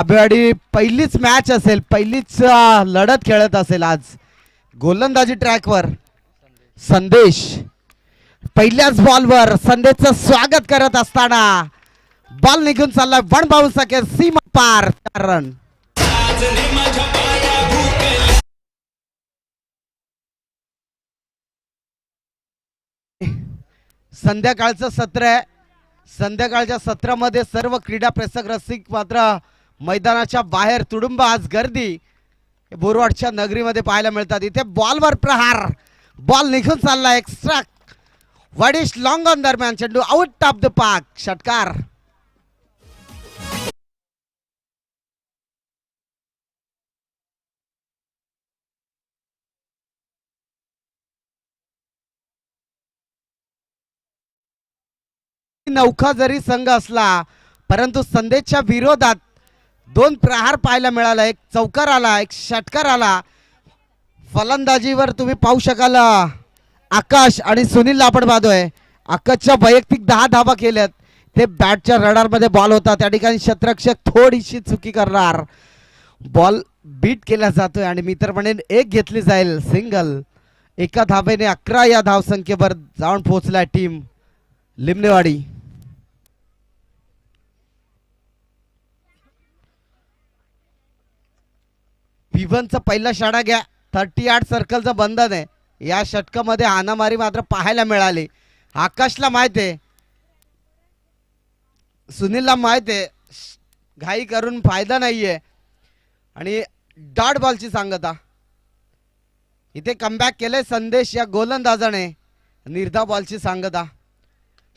आबेवाडी पहिलीच मॅच असेल, पहिलीच लढत खेळत असेल आज गोलंदाजी ट्रॅकवर. संदेश पहिल्याच बॉलवर संदेशचं स्वागत करत असताना बॉल निघून चाललाय. वन बाउन्स सके सीमा पार 4 रन. संध्याकाळचं सत्र आहे. संध्याकाळच्या सत्रामध्ये सर्व क्रीडा प्रेक्षक रसिक मात्र मैदानाच्या बाहेर तुडुंब आज गर्दी बोरवाडच्या नगरीमध्ये पाहायला मिळतात. इथे बॉलवर प्रहार, बॉल निघून चालला. एक्स्ट्रा वाडिश लॉंग ऑन दरम्यान चेंडू आउट ऑफ द पार्क. षटकार. नौका जरी संघ असला परंतु संदेशच्या विरोधात 2 प्रहार पाहायला मिळाला. एक चौकार आला, एक षटकार आला. फलंदाजीवर तुम्ही पाहू शकाल आकाश आणि सुनील आपण पाहतोय. आकाशच्या वैयक्तिक 10 धावा केल्यात. ते बॅटच्या रडार मध्ये बॉल होता, त्या ठिकाणी क्षेत्ररक्षक थोडीशी चुकी करणार. बॉल बीट केला जातोय आणि मी तर म्हणेन एक घेतली जाईल. सिंगल. एका धावेने 11 या धावसंख्येवर जाऊन पोहोचलाय टीम लिमनेवाडी. पिवनचा पहिला षटक घ्या. 38 सर्कलचं बंधन आहे. या षटकामध्ये हाणामारी मात्र पाहायला मिळाली. आकाशला माहित आहे, सुनीलला माहित आहे, घाई करून फायदा नाहीये आणि डॉट बॉलची सांगता. इथे कमबॅक केले संदेश या गोलंदाजाने. निर्धाव बॉलची सांगता.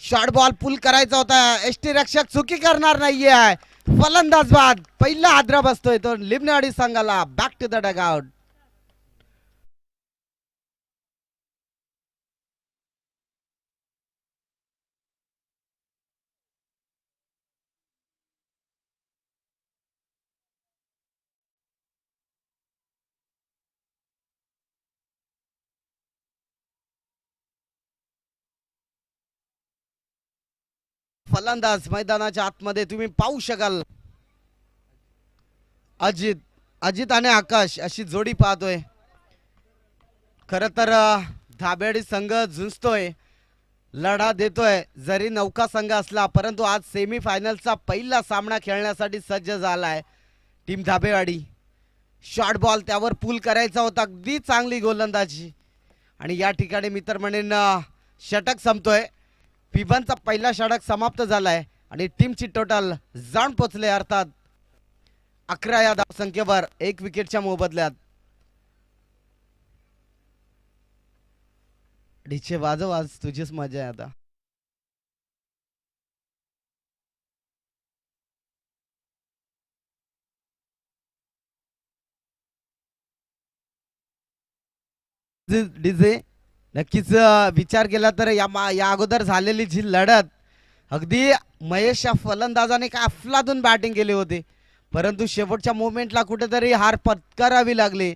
शॉर्ट बॉल पुल करायचा होता. एसटी रक्षक चुकी करणार नाहीये. फलंदाज बाद. पहिला हादरा बसतोय तो लिमनेवाडी संघाला. Back to the dugout. फलंदाज मैदानाच्या आतमध्ये तुम्ही पाहू शकाल. अजित आणि आकाश अशी जोडी पाहतोय. खर तर धाबेडी संघ झुंजतोय, लढा देतोय. जरी नौका संघ असला परंतु आज सेमी फायनलचा पहिला सामना खेळण्यासाठी सज्ज झालाय टीम धाबेवाडी. शॉर्ट बॉल त्यावर पुल करायचा होता. अगदी चांगली गोलंदाजी आणि या ठिकाणी मी तर म्हणेन षटक संपतोय. पिबनचा पहिला षटक समाप्त झालाय आणि टीमची टोटल जाऊन पोचले अर्थात 11 या धावसंख्येवर 1 विकेटच्या मोबदल्यात. डीचे वाजव, आज तुझीच मजा आहे आता. डीजे नक्कीच विचार केला तर या अगोदर झालेली जी लढत अगदी महेश या फलंदाजाने काय अफलातून बॅटिंग केली होती, परंतु शेवटच्या मोमेंटला कुठेतरी हार पत्करावी लागली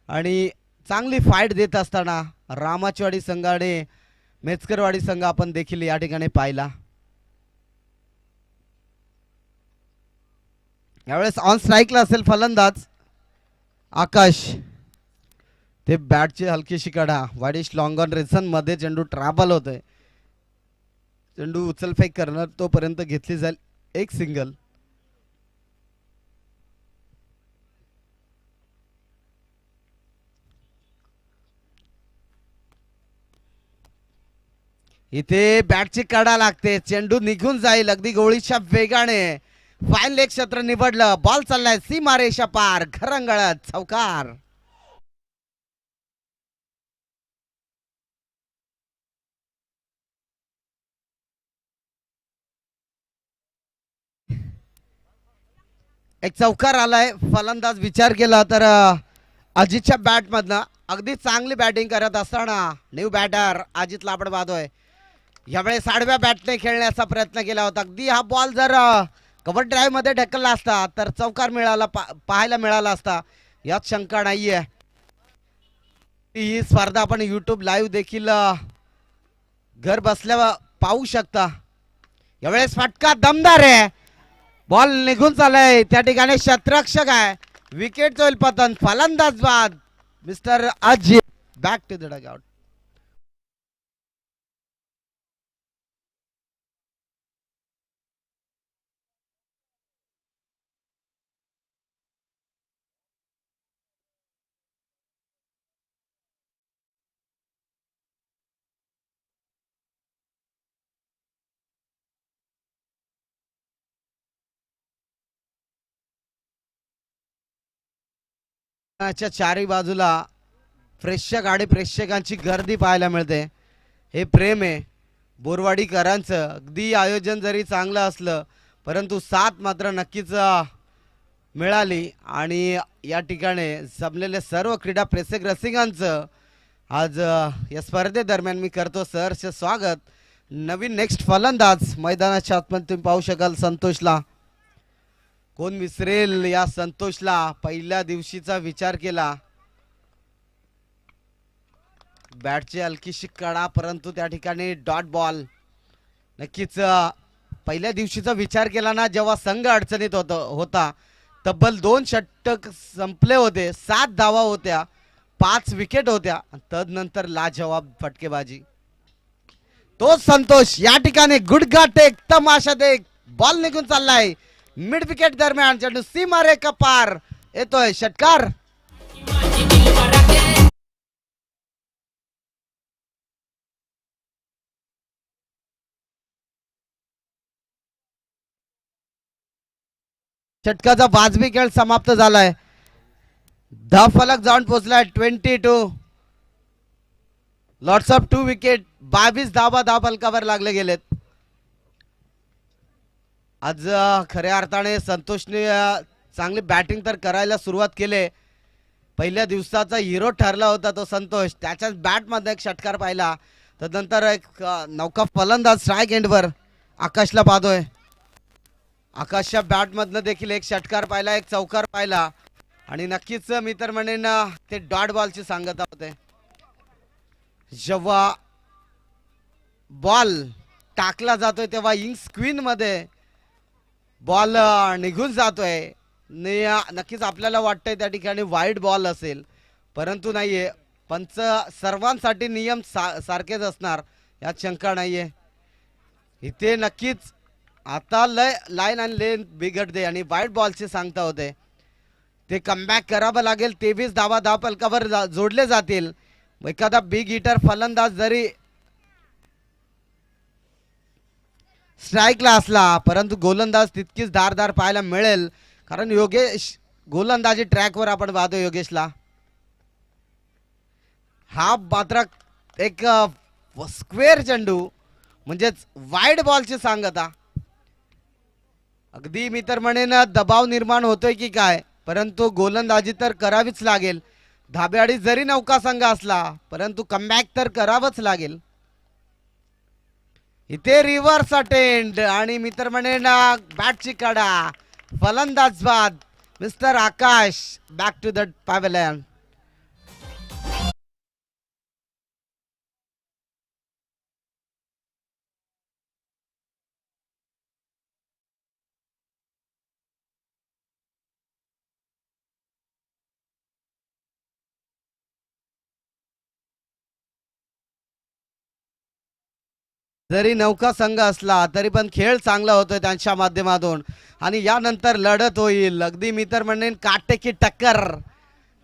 आणि चांगली फाईट देत असताना रामाचवाडी संघाने मेचकरवाडी संघ आपण देखील या ठिकाणी पाहिला. यावेळेस ऑन स्ट्राईकला असेल फलंदाज आकाश. ते बॅटची हलकीशी कडा. वाडिश लॉंग ऑन रेसन मध्ये चेंडू ट्रॅव्हल होतोय. चेंडू उचलफेक करणार तोपर्यंत घेतली जाईल एक सिंगल. इथे बॅटची कडा लागते. चेंडू निघून जाईल अगदी गोळीच्या वेगाने. फाईन लेग क्षेत्र निवडलं. बॉल चाललाय सीमारेषा पार. घरंगळत चौकार. एक चौकार आलाय. फलंदाज विचार केला तर अजितच्या बॅट मधनं अगदी चांगली बॅटिंग करत असताना न्यू बॅटर अजितला आपण पाहतोय. यावेळेस आडव्या बॅटने खेळण्याचा प्रयत्न केला होता. अगदी हा बॉल जर कव्हर ड्राईव्ह मध्ये ढकलला असता तर चौकार पाहायला मिळाला असता, यात शंका नाहीये. ही स्पर्धा आपण YouTube लाईव्ह देखील घर बसल्या पाहू शकता. यावेळेस फटका दमदार आहे. बॉल निघून चाललाय त्या ठिकाणी शतरक्षक आहे विकेट होईल पतन फलंदाज बाद mister Ajit back to the dugout. चारी बाजूला प्रेक्षक आणि प्रेक्षकांची गर्दी पाहायला मिळते. हे प्रेम आहे बोरवाडीकरांचं. अगदी आयोजन जरी चांगलं असलं परंतु साथ मात्र नक्कीच मिळाली आणि या ठिकाणी जमलेले सर्व क्रीडा प्रेक्षक रसिकांचं आज या स्पर्धेदरम्यान मी करतो सहर्ष स्वागत. नवीन नेक्स्ट फलंदाज मैदानाच्या आतमध्ये तुम्ही पाहू शकाल संतोषला. कोण विसरेल या संतोषला. पहिल्या दिवशीचा विचार केला बॅटची हलकीशी कडा परंतु त्या ठिकाणी डॉट बॉल. नक्कीच पहिल्या दिवशीचा विचार केला ना जेव्हा संघ अडचणीत होता तब्बल 2 षटक संपले होते 7 धावा होत्या 5 विकेट होत्या तदनंतर लाजवाब फटकेबाजी. तो संतोष या ठिकाणी गुडघा टेक तमाशा देख बॉल निघून चाललाय मिड विकेट दरम्यान चेंडू सीमा रेखा पार येतोय षटकार. षटकाचा वाजवी खेळ समाप्त झालाय. फलक जाऊन पोहोचलाय 22 लॉट्स ऑफ 2 विकेट 22 धावा फलकावर लागले गेलेत. आज खऱ्या अर्थाने संतोषने चांगली बॅटिंग तर करायला सुरुवात केली. पहिल्या दिवसाचा हिरो ठरला होता तो संतोष. त्याच्याच बॅटमध्ये एक षटकार पाहिला तदनंतर एक नौका फलंदाज स्ट्राईक एंडवर आकाशला पाहतोय. आकाशच्या बॅटमधनं देखील एक षटकार पाहिला एक चौकार पाहिला आणि नक्कीच मी तर म्हणेन ते डॉट बॉलची सांगता होते. जेव्हा बॉल टाकला जातोय तेव्हा इंग स्क्वीन मध्ये बॉल निघून जातोय. नक्कीच आपल्याला वाटतंय त्या ठिकाणी वाईड बॉल असेल परंतु नाहीये. पंच सर्वांसाठी नियम सारखेच असणार यात शंका नाहीये. इथे नक्कीच आता लाईन आणि लेन बिघडते आणि वाईड बॉलचे सांगता होते. ते कमबॅक करावं लागेल. 23 धावा फलकावर जोडले जातील. एखादा बिग हिटर फलंदाज जरी स्ट्राईकला असला परंतु गोलंदाज तितकीच धारदार पाहायला मिळेल कारण योगेश गोलंदाजी ट्रॅकवर आपण पाहतो योगेशला. हा मात्र एक स्क्वेअर चेंडू म्हणजेच वाईड बॉलची सांगता. अगदी मी तर म्हणेन दबाव निर्माण होतोय की काय परंतु गोलंदाजी तर करावीच लागेल. धाब्याआडी जरी नौका संघ असला परंतु कमबॅक तर करावंच लागेल. इथे रिव्हर्स अटेंड आणि मी तर म्हणेन बॅटची कडा फलंदाज बाद mister Akash back to the pavilion. जरी नौका संघ असला तरी पण खेळ चांगला होतोय त्यांच्या माध्यमातून आणि यानंतर लढत होईल. अगदी मी तर म्हणेन काटेकी टक्कर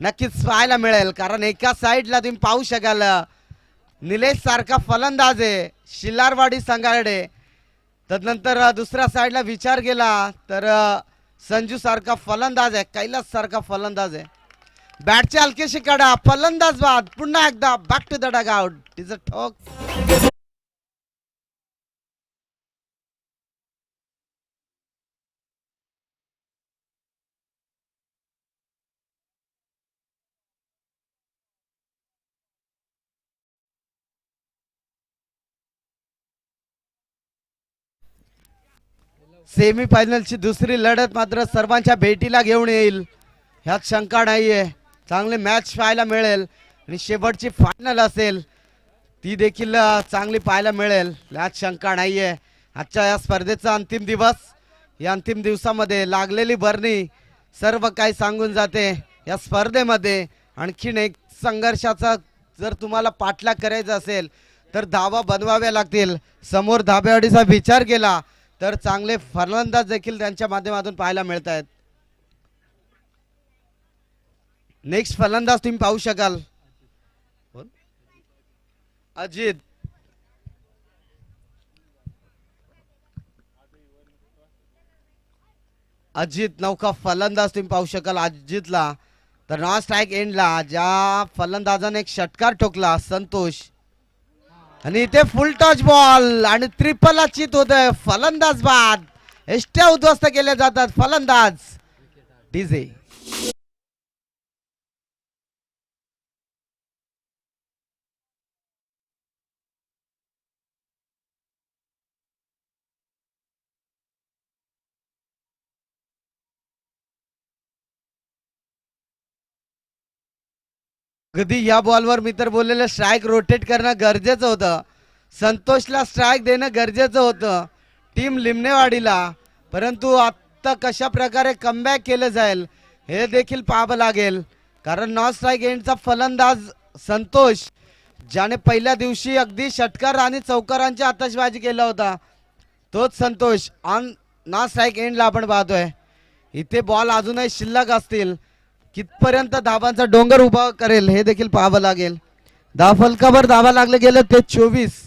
नक्कीच पाहायला मिळेल कारण एका साईडला तुम्ही पाहू शकाल निलेश सारखा फलंदाज आहे शिलारवाडी संघाकडे. तदनंतर दुसऱ्या साईडला विचार केला तर संजू सारखा फलंदाज आहे कैलास सारखा फलंदाज आहे. बॅटची हलकीशी कडा फलंदाज बाद पुन्हा एकदा बॅक टू द डगआउट. इज अ ठोक. सेमीफायनलची दुसरी लढत मात्र सर्वांच्या भेटीला घेऊन येईल ह्यात शंका नाहीये. चांगली मॅच पाहायला मिळेल आणि शेवटची फायनल असेल ती देखील चांगली पाहायला मिळेल यात शंका नाहीये. आजच्या या स्पर्धेचा अंतिम दिवस या अंतिम दिवसामध्ये लागलेली बरणी सर्व काही सांगून जाते. या स्पर्धेमध्ये आणखीन एक संघर्षाचा जर तुम्हाला पाठलाग करायचा असेल तर धावा बनवाव्या लागतील. समोर धाबेवाडीचा विचार केला तर चांगले फलंदाज देखील त्यांच्या माध्यमातून पाहायला मिळत आहेत. नेक्स्ट फलंदाज तुम्ही पाहू शकाल अजित. अजित नौका फलंदाज तुम्ही पाहू शकाल अजितला. तर नॉन स्ट्राईक एंडला ज्या फलंदाजाने एक षटकार ठोकला संतोष आणि इथे फुल टच बॉल आणि ट्रिपल चित होत आहे. फलंदाज बाद एष्ट्या उद्ध्वस्त केले जातात. फलंदाज डीजे. अगदी या बॉलवर मी तर बोललेलं स्ट्राईक रोटेट करणं गरजेचं होतं. संतोषला स्ट्राईक देणं गरजेचं होतं टीम लिमनेवाडीला. परंतु आता कशा प्रकारे कमबॅक केलं जाईल हे देखील पाहावं लागेल. कारण नॉन स्ट्राईक एंडचा फलंदाज संतोष ज्याने पहिल्या दिवशी अगदी षटकार आणि चौकारांची आतषबाजी केला होता तोच संतोष ऑन नॉन स्ट्राईक एंडला आपण पाहतोय. इथे बॉल अजूनही शिल्लक असतील. कितपर्यंत धावांचा डोंगर उभा करेल हे देखील पाहावं लागेल. धाव फलकावर धावा लागले गेले ते 24.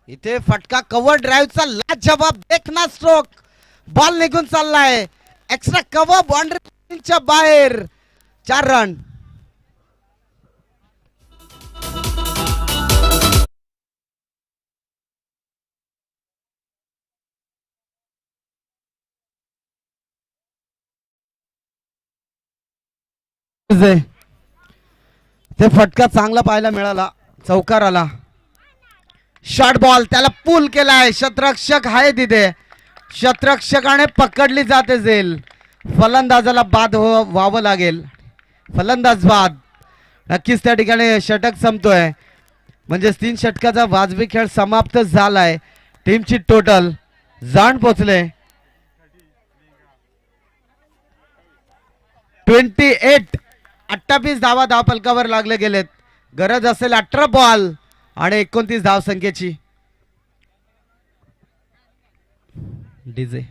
इथे फटका कव्हर ड्राईव्हचा लाजवाब देखना स्ट्रोक. बॉल निघून चाललाय. एक्स्ट्रा कव्हर बाउंड्रीच्या बाहेर. 4 रन. ते फटका चांगला पाहायला मिळाला. चौकार आला. शॉर्ट बॉल त्याला पुल केलाय. शतरक्षक आहे तिथे. शतरक्षकाने पकडली जाते जाईल. फलंदाजाला बाद व्हावं लागेल. फलंदाज बाद. नक्कीच त्या ठिकाणी षटक संपतोय. म्हणजे 3 षटकाचा वाजवी खेळ समाप्त झालाय. टीमची टोटल जाण पोचले 28 धावा धाव फलकावर लागले गेलेत. गरज असेल 18 बॉल आणि 29 धाव संख्येची. डीजे.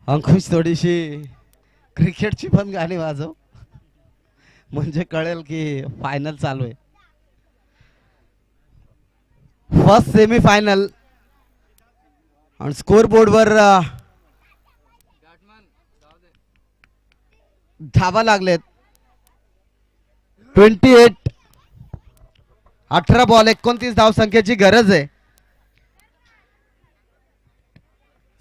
अंकुश थोडीशी क्रिकेटची पण गाणी वाजव म्हणजे कळेल की फायनल चालू आहे. फर्स्ट सेमी फायनल आणि स्कोर बोर्डवर धावा लागलेत 28. 18 बॉल 29 धाव संख्येची गरज आहे.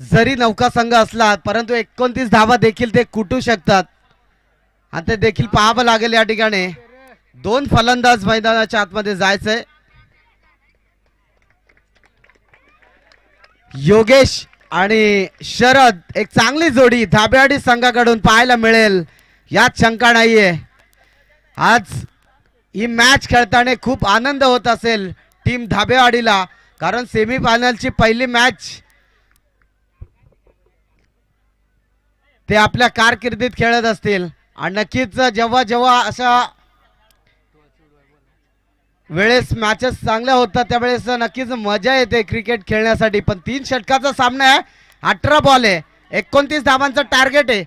जरी नौका संघ असला परंतु 29 धावा देखील ते कुटू शकतात आणि ते देखील पाहावं लागेल. या ठिकाणी 2 फलंदाज मैदानाच्या आतमध्ये जायचंय. योगेश आणि शरद एक चांगली जोडी धाबेवाडी संघाकडून पाहायला मिळेल यात शंका नाहीये. आज ही मॅच खेळताना खूप आनंद होत असेल टीम धाबेवाडीला कारण सेमीफायनलची पहिली मॅच ते आपल्या कारकिर्दीत खेळत असतील आणि नक्कीच जेव्हा जेव्हा अशा वेळेस मॅचेस चांगल्या होतात त्यावेळेस नक्कीच मजा येते क्रिकेट खेळण्यासाठी. पण 3 षटकाचा सामना आहे, 18 बॉल आहे, 29 धावांचं टार्गेट आहे.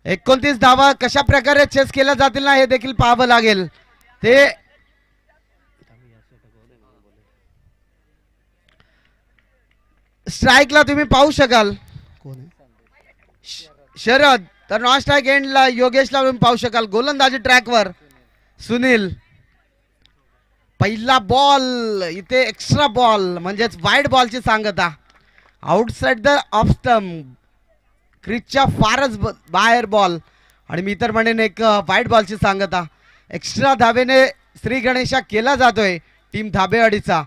29 धावा कशा प्रकारे चेस केल्या जातील ना हे देखील पाहावं लागेल. ते स्ट्राईकला तुम्ही पाहू शकाल शरद, तर नॉन स्ट्राईक एंडला योगेशला तुम्ही पाहू शकाल. गोलंदाजी ट्रॅकवर सुनील. पहिला बॉल इथे एक्स्ट्रा बॉल म्हणजेच वाईड बॉलची सांगता. आउटसाइड द ऑफ स्टंप, क्रिजच्या फारच बाहेर बॉल आणि मी तर म्हणेन एक वाईड बॉलची सांगता. एक्स्ट्रा धावेने श्री गणेशा केला जातोय टीम धाबेवाडीचा.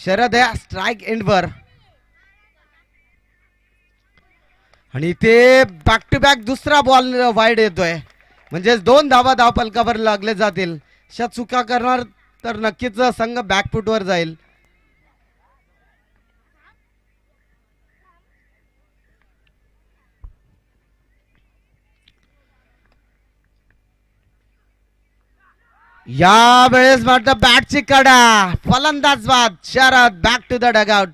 शरद या स्ट्राईक एंडवर आणि इथे बॅक टू बॅक दुसरा बॉल वाईड येतोय म्हणजे 2 धावा धावफलकावर लागले जातील. अशा चुका करणार तर नक्कीच संघ बॅकफुटवर जाईल. या वेळेस मात्र बॅटची कडा, फलंदाज बाद. Sharad back to the dugout.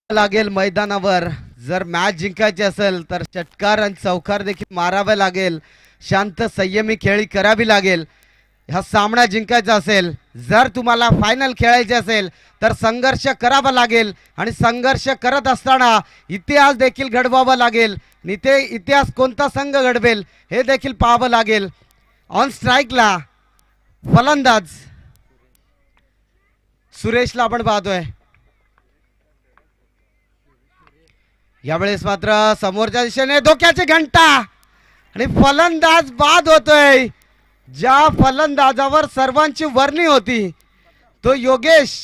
लागेल मैदानावर. जर मॅच जिंकायची असेल तर षटकार आणि चौकार देखील मारावे लागेल. शांत संयमी खेळी करावी लागेल. हा सामना जिंकायचा असेल, जर तुम्हाला फायनल खेळायचे असेल तर संघर्ष करावा लागेल आणि संघर्ष करत असताना इतिहास देखील घडवावा लागेल. आणि ते इतिहास कोणता संघ घडवेल हे देखील पाहावं लागेल. ऑन स्ट्राईकला फलंदाज सुरेशला आपण पाहतोय. यावेळेस मात्र समोरच्या दिशेने धोक्याची घंटा आणि फलंदाज बाद होतोय. ज्या फलंदाजावर सर्वांची वर्णी होती तो योगेश.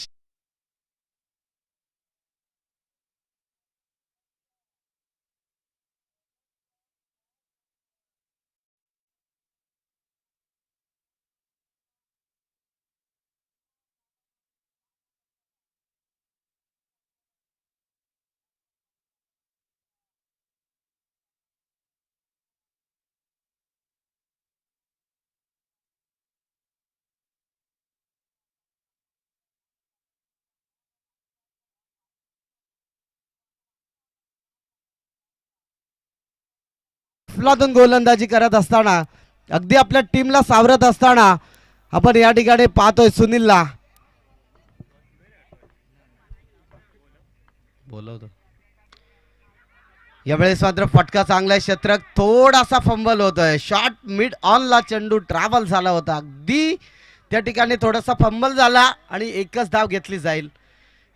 फुलातून गोलंदाजी करत असताना, अगदी आपल्या टीमला सावरत असताना आपण या ठिकाणी पाहतोय सुनीलला. बोलवतो. यावेळेस मात्र फटका चांगला आहे. शतरक थोडासा फंबल होतोय. शॉर्ट मिड ऑनला चेंडू ट्रॅव्हल झाला होता, अगदी त्या ठिकाणी थोडासा फंबल झाला आणि एकच धाव घेतली जाईल.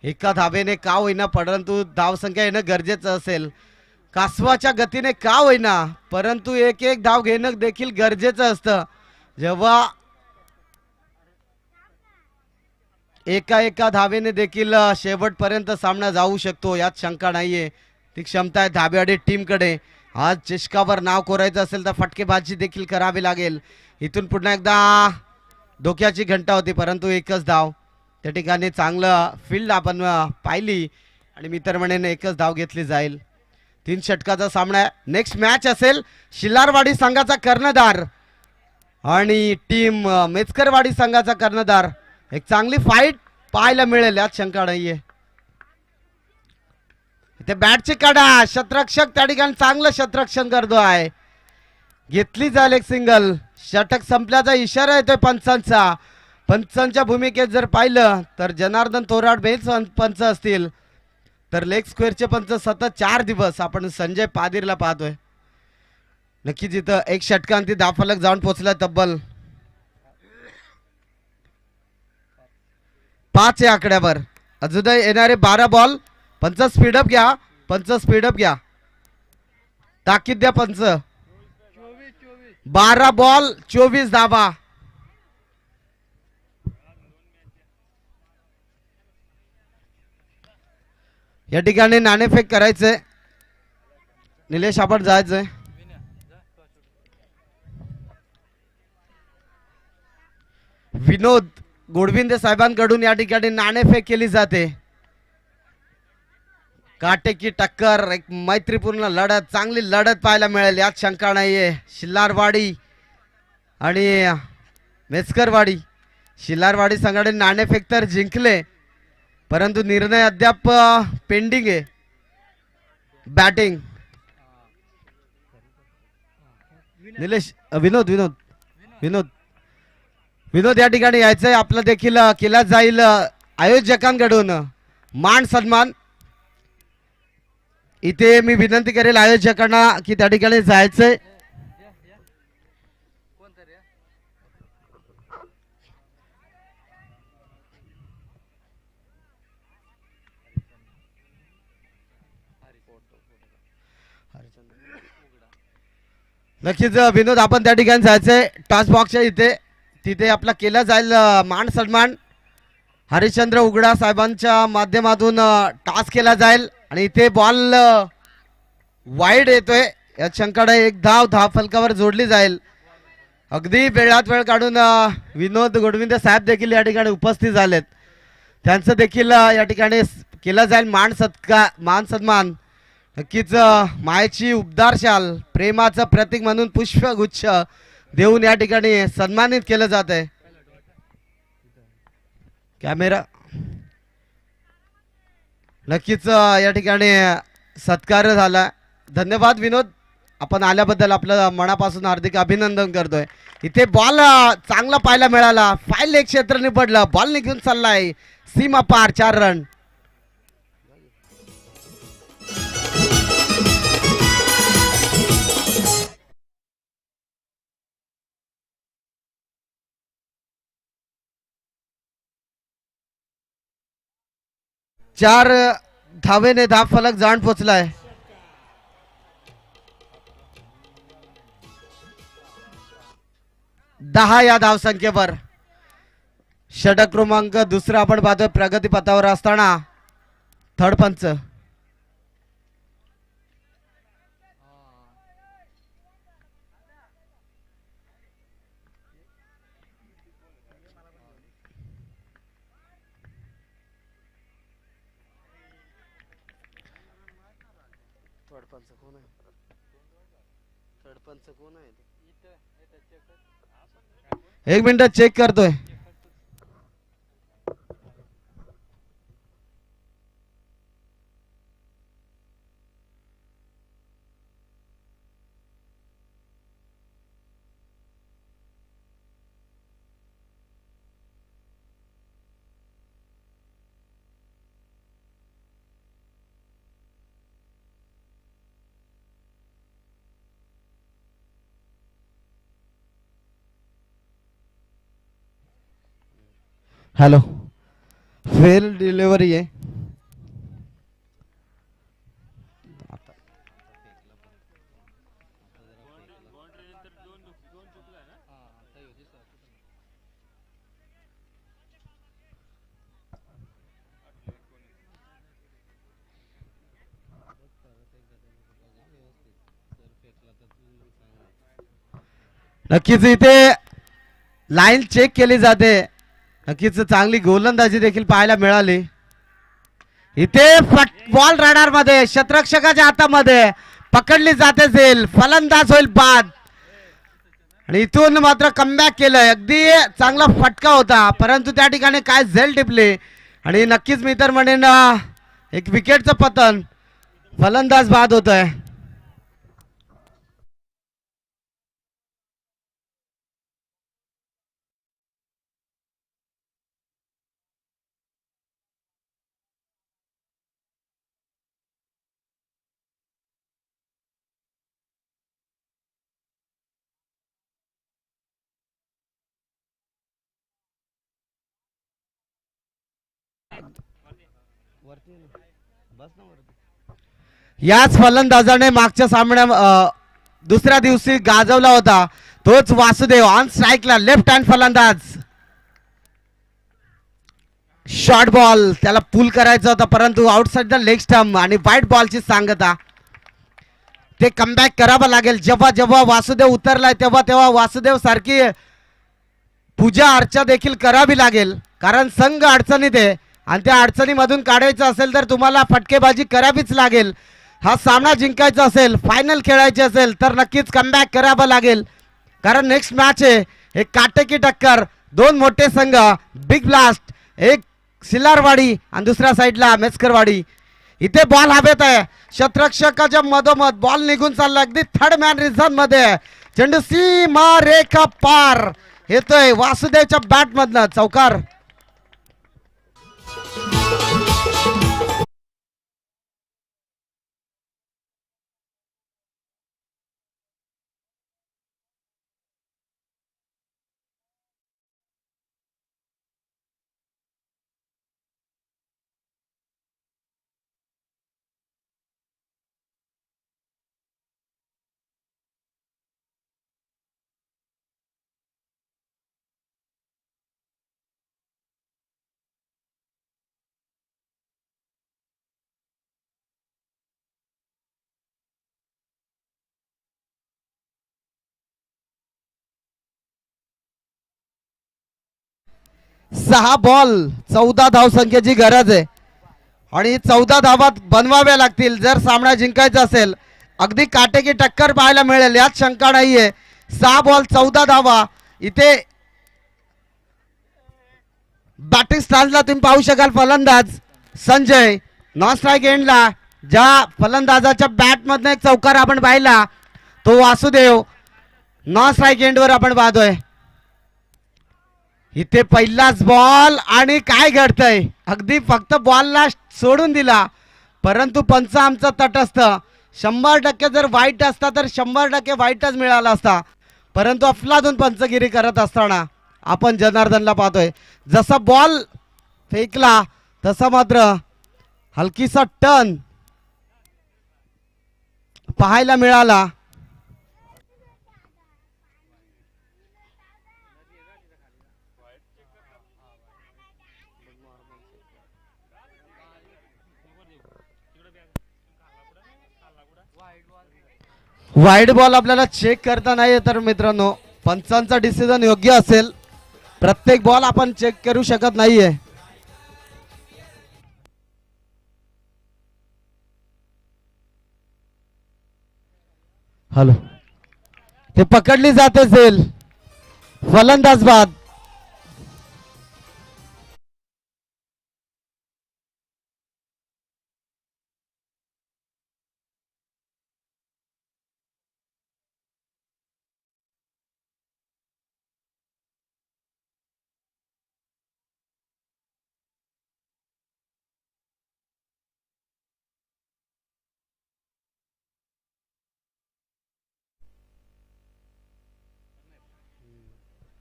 एका धावेने का होईना परंतु धावसंख्या येणं गरजेचं असेल. कासवाच्या गतीने का होईना परंतु एक एक धाव घेणं देखील गरजेचं असतं. जेव्हा एका एका धावेने देखील शेवटपर्यंत सामना जाऊ शकतो यात शंका नाहीये. ती क्षमता आहे धाबेवाडी टीमकडे. आज चषकावर नाव कोरायचं असेल तर फटकेबाजी देखील करावी लागेल. इथून पुन्हा एकदा धोक्याची घंटा होती परंतु एकच धाव. त्या ठिकाणी चांगलं फील्ड आपण पाहिली आणि मी तर म्हणेन एकच धाव घेतली जाईल. 3 षटकाचा सामना आहे. नेक्स्ट मॅच असेल शिलारवाडी संघाचा कर्णधार आणि टीम मेचकरवाडी संघाचा कर्णधार. एक चांगली फाईट पाहायला मिळेल यात शंका नाहीये. इथे बॅटची कडा, शतरक्षक त्या ठिकाणी चांगलं शतरक्षण करतो आहे. घेतली जाईल एक सिंगल. षटक संपल्याचा इशारा येतोय पंचांचा. पंचांच्या भूमिकेत जर पाहिलं तर जनार्दन तोराड बेच पंच असतील तर लेग स्क्वेअरचे पंच सतत 4 दिवस आपण संजय पादीरला पाहतोय. नक्कीच इथं एक षटकांती दाफलक जाऊन पोहोचला. तब्बल 5 या आकड्यावर. अजून येणारे 12 बॉल. पंच स्पीडअप घ्या, पंच स्पीडअप घ्या, ताकीद द्या पंच. 12 बॉल 24 धावा. या ठिकाणी नाणेफेक करायचंय. निलेश आपण जायचंय. विनोद गोडविंदे साहेबांकडून या ठिकाणी नाणेफेक केली जाते. काटेकी टक्कर, एक मैत्रीपूर्ण लढत, चांगली लढत पाहायला मिळेल यात शंका नाहीये. शिल्लारवाडी आणि मेचकरवाडी, शिल्लारवाडी संघाने नाणेफेक तर जिंकले परंतु निर्णय अद्याप पेंडिंग आहे. बॅटिंग निलेश विनोद विनोद विनोद विनोद या ठिकाणी यायचंय. आपलं देखील केला जाईल आयोजकांकडून मान सन्मान. इथे मी विनंती करेल आयोजकांना की त्या ठिकाणी जायचंय. नक्कीच विनोद आपण त्या ठिकाणी जायचंय. टॉस बॉक्सच्या इथे तिथे आपला केला जाईल मान सन्मान. हरिश्चंद्र उगडा साहेबांच्या माध्यमातून टॉस केला जाईल आणि इथे बॉल वाईड येतोय. या शंकाडे एक धाव फलकावर जोडली जाईल. अगदी वेळात वेळ काढून विनोद गोडविंदे साहेब देखील या ठिकाणी उपस्थित झालेत. त्यांचं देखील या ठिकाणी केला जाईल मान सन्मान. नक्कीच मायेची उबदार शाल, प्रेमाचं प्रतीक म्हणून पुष्पगुच्छ देऊन या ठिकाणी सन्मानित केलं जात आहे. कॅमेरा नक्कीच या ठिकाणी सत्कार झाला. धन्यवाद विनोद, आपण आल्याबद्दल आपलं मनापासून हार्दिक अभिनंदन करतोय. इथे बॉल चांगला पाहायला मिळाला. फाईल एक क्षेत्र निपटलं, बॉल निघून चाललाय सीमा पार. 4 रन. चार धावेने धाव फलक जाण पोचलाय. दहा या धावसंख्येवर षटक क्रमांक दुसरा आपण पाहतोय प्रगती पथावर असताना थर्ड पंच. एक मिनिट चेक करतोय. हॅलो, फेल डिलिव्हरी आहे. नक्कीच इथे लाईन चेक केली जाते. नक्कीच चांगली गोलंदाजी देखील पाहायला मिळाली. इथे बॉल रडार मध्ये क्षेत्ररक्षकाच्या हातामध्ये पकडली जाते झेल. फलंदाज होईल बाद आणि इथून मात्र कमबॅक केलंय. अगदी चांगला फटका होता परंतु त्या ठिकाणी काय झेल टिपली आणि नक्कीच मी तर म्हणेन एक विकेटचं पतन. फलंदाज बाद होत आहे. याच फलंदाजाने मागच्या सामन्या दुसऱ्या दिवशी गाजवला होता. तोच वासुदेव ऑन स्ट्राईकला लेफ्ट हँड फलंदाज. शॉर्ट बॉल त्याला पुल करायचा होता परंतु आउटसाइड द लेग स्टंप आणि व्हाईट बॉलची सांगता. ते कमबॅक करावं लागेल. जेव्हा जेव्हा वासुदेव उतरलाय तेव्हा तेव्हा वासुदेव सारखी पूजा अर्चा देखील करावी लागेल, कारण संघ अडचणीत आहे आणि त्या अडचणीमधून काढायचं असेल तर तुम्हाला फटकेबाजी करावीच लागेल. हा सामना जिंकायचा असेल, फायनल खेळायची असेल तर नक्कीच कमबॅक करावं लागेल, कारण नेक्स्ट मॅच आहे हे काटेकी टक्कर. दोन मोठे संघ, बिग ब्लास्ट, एक सिलारवाडी आणि दुसऱ्या साईडला मेस्करवाडी. इथे बॉल हवेत आहे, शतरक्षकाच्या मधोमध बॉल निघून चालला, अगदी थर्ड मॅन रिझन मध्ये. चेंडू सीमा रेखा पार येतोय वासुदेवच्या बॅट मधनं, चौकार. सहा बॉल 14 धावसंख्येची गरज आहे आणि 14 धावा बनवाव्या लागतील जर सामना जिंकायचा असेल. अगदी काटेकी टक्कर पाहायला मिळेल यात शंका नाहीये. 6 बॉल 14 धावा. इथे बॅटिंग स्टान्सला तुम्ही पाहू शकाल फलंदाज संजय, नॉन स्ट्राईक एंडला ज्या फलंदाजाच्या बॅट मधनं एक चौकार आपण पाहिला तो वासुदेव, नॉन स्ट्राईक एंडवर आपण पाहतोय. इथे पहिलाच बॉल आणि काय घडतंय, अगदी फक्त बॉलला सोडून दिला, परंतु पंच आमचा तटस्थ. 100% जर वाईट असता तर 100% वाईटच मिळाला असता, परंतु अफलातून पंचगिरी करत असताना आपण जनार्दनला पाहतोय. जसा बॉल फेकला तसा मात्र हलकीसा टर्न पाहायला मिळाला. वाईड बॉल आपल्याला चेक करता नाही तर मित्रांनो पंचांचा डिसिजन योग्य असेल. प्रत्येक बॉल आपण चेक करू शकत नाहीये. हॅलो, ते पकडली जाते असेल, फलंदाज बाद.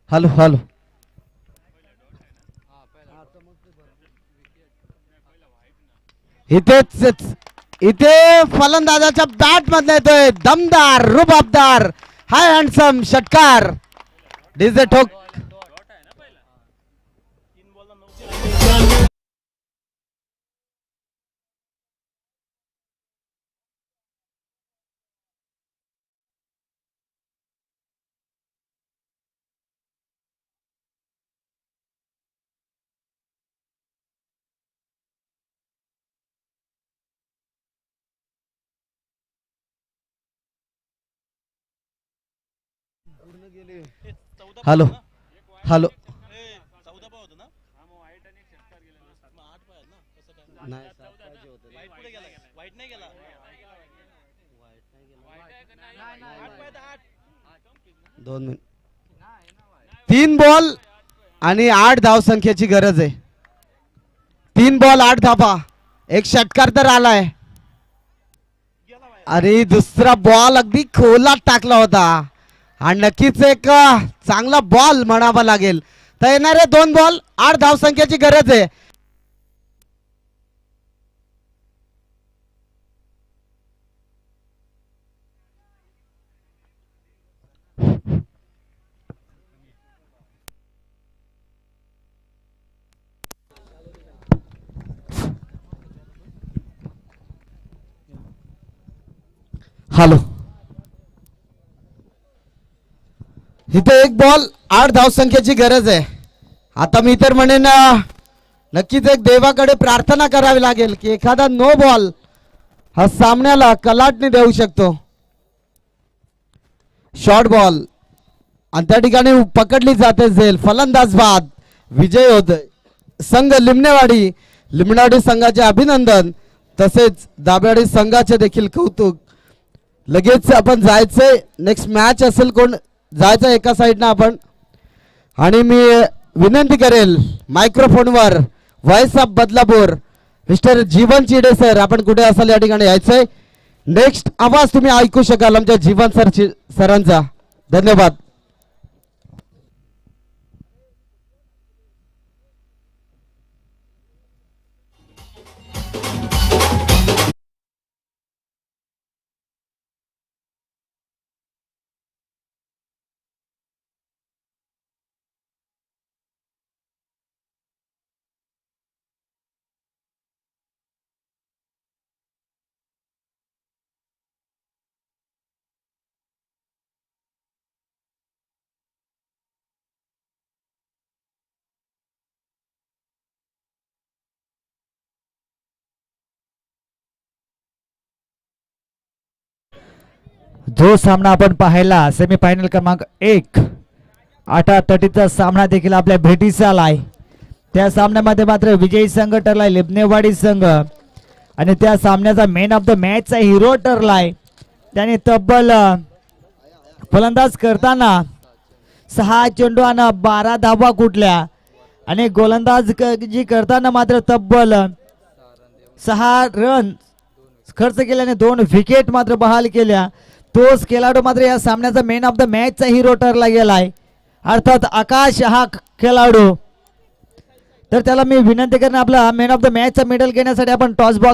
हॅलो हॅलो, इथे फलंदाजाच्या बॅट मधला येतोय दमदार रुबाबदार हाय हँडसम षटकार. डीजे ठोक. हॅलो हॅलो, दोन मिनिट. 3 बॉल आणि 8 धाव संख्येची गरज आहे. 3 बॉल 8 धावा. एक षटकार तर आलाय आणि दुसरा बॉल अगदी खोलात टाकला होता आणि नक्कीच एक चांगला बॉल म्हणावा लागेल. तर येणारे 2 बॉल 8 धाव संख्येची गरज आहे. हॅलो, इथे 1 बॉल 8 धावसंख्येची गरज आहे. आता मी तर म्हणेन नक्कीच एक देवाकडे प्रार्थना करावी लागेल की एखादा नो बॉल हा सामन्याला कलाटणी देऊ शकतो. शॉर्ट बॉल आणि त्या ठिकाणी पकडली जाते झेल. फलंदाज बाद. विजय होतोय संघ लिमणेवाडी संघाचे अभिनंदन तसेच दाबेवाडी संघाचे देखील कौतुक. लगेच आपण जायचंय नेक्स्ट मॅच असेल कोण जायचं एका साईडनं आपण. आणि मी विनंती करेल मायक्रोफोनवर voice of Badlapur mister Jeevan Chide sir आपण कुठे असाल या ठिकाणी यायचंय. नेक्स्ट आवाज तुम्ही ऐकू शकाल आमच्या जीवन सरांचा. धन्यवाद. जो सामना आपण पाहिला सेमीफायनल क्रमांक 1 8-8चा सामना देखील आपल्या भेटीचा आलाय. त्या सामन्यामध्ये मात्र विजयी संघ ठरलाय लिमणेवाडी संघ आणि त्या सामन्याचा मेन ऑफ द मॅचचा हिरो ठरलाय. त्याने तब्बल फलंदाज करताना 6 चेंडू आणि 12 धावा कुठल्या आणि गोलंदाज जी करताना मात्र तब्बल 6 रन खर्च केल्याने 2 विकेट मात्र बहाल केल्या. तोच खेळाडू मात्र या सामन्याचा मेन ऑफ द मॅचचा हिरो ठरला गेलाय अर्थात आकाश हा खेळाडू. तर त्याला मी विनंती करणार आपला मेन ऑफ द मॅचचा मेडल घेण्यासाठी आपण टॉस बॉक्स